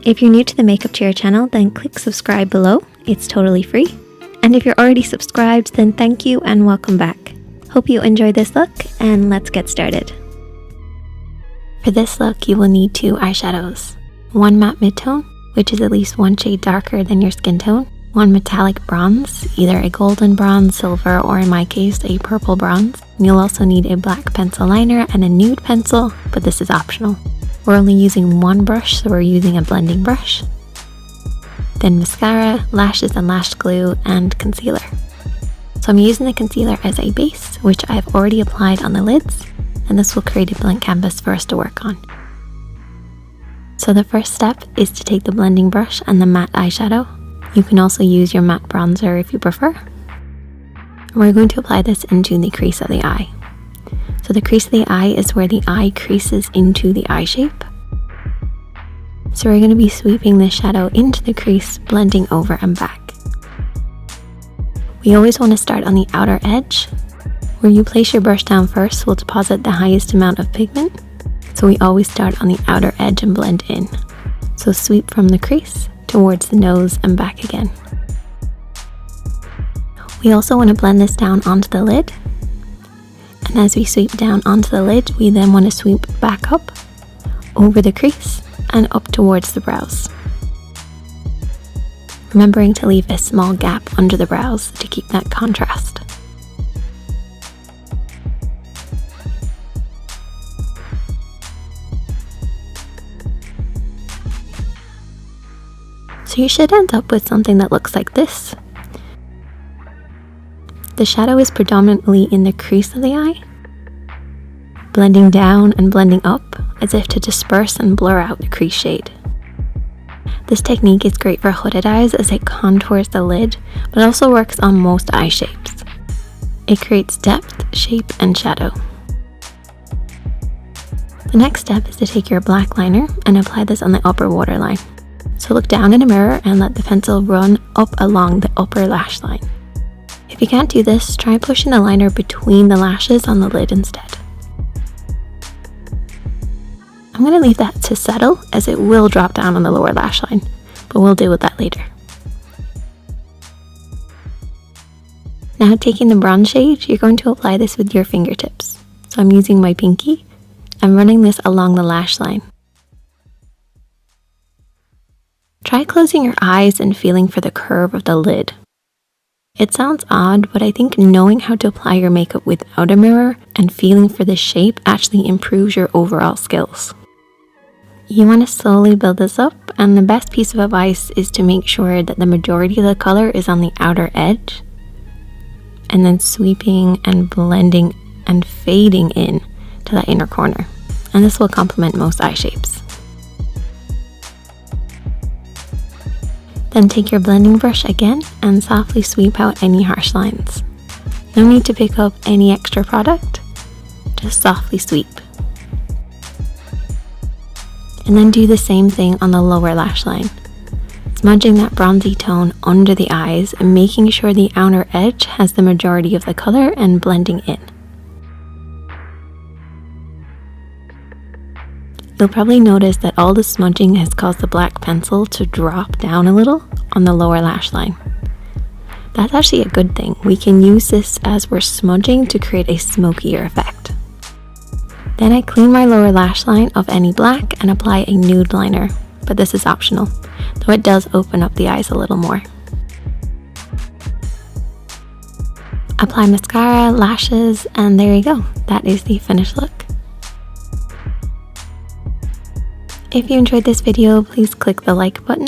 If you're new to the Makeup Chair channel, then click subscribe below. It's totally free. And if you're already subscribed, then thank you and welcome back. Hope you enjoy this look, and let's get started. For this look, you will need 2 eyeshadows. One matte midtone, which is at least 1 shade darker than your skin tone. One metallic bronze, either a golden bronze, silver, or in my case, a purple bronze. You'll also need a black pencil liner and a nude pencil, but this is optional. We're only using 1 brush, so we're using a blending brush. Then mascara, lashes and lash glue, and concealer. So I'm using the concealer as a base, which I've already applied on the lids, and this will create a blank canvas for us to work on. So the first step is to take the blending brush and the matte eyeshadow. You can also use your matte bronzer if you prefer. And we're going to apply this into the crease of the eye. So the crease of the eye is where the eye creases into the eye shape. So we're going to be sweeping the shadow into the crease, blending over and back. We always want to start on the outer edge. Where you place your brush down first will deposit the highest amount of pigment. So we always start on the outer edge and blend in. So sweep from the crease towards the nose and back again. We also want to blend this down onto the lid. And as we sweep down onto the lid, we then want to sweep back up, over the crease, and up towards the brows. Remembering to leave a small gap under the brows to keep that contrast. So you should end up with something that looks like this. The shadow is predominantly in the crease of the eye, blending down and blending up as if to disperse and blur out the crease shade. This technique is great for hooded eyes as it contours the lid, but also works on most eye shapes. It creates depth, shape, and shadow. The next step is to take your black liner and apply this on the upper waterline. So look down in a mirror and let the pencil run up along the upper lash line. If you can't do this, try pushing the liner between the lashes on the lid instead. I'm going to leave that to settle as it will drop down on the lower lash line, but we'll deal with that later. Now taking the bronze shade, you're going to apply this with your fingertips. So I'm using my pinky and running this along the lash line. Try closing your eyes and feeling for the curve of the lid. It sounds odd, but I think knowing how to apply your makeup without a mirror and feeling for the shape actually improves your overall skills. You want to slowly build this up, and the best piece of advice is to make sure that the majority of the color is on the outer edge, and then sweeping and blending and fading in to that inner corner. And this will complement most eye shapes. Then take your blending brush again and softly sweep out any harsh lines. No need to pick up any extra product, just softly sweep. And then do the same thing on the lower lash line, smudging that bronzy tone under the eyes and making sure the outer edge has the majority of the color and blending in. You'll probably notice that all the smudging has caused the black pencil to drop down a little on the lower lash line. That's actually a good thing. We can use this as we're smudging to create a smokier effect. Then I clean my lower lash line of any black and apply a nude liner, but this is optional, though it does open up the eyes a little more. Apply mascara, lashes, and there you go. That is the finished look. If you enjoyed this video, please click the like button.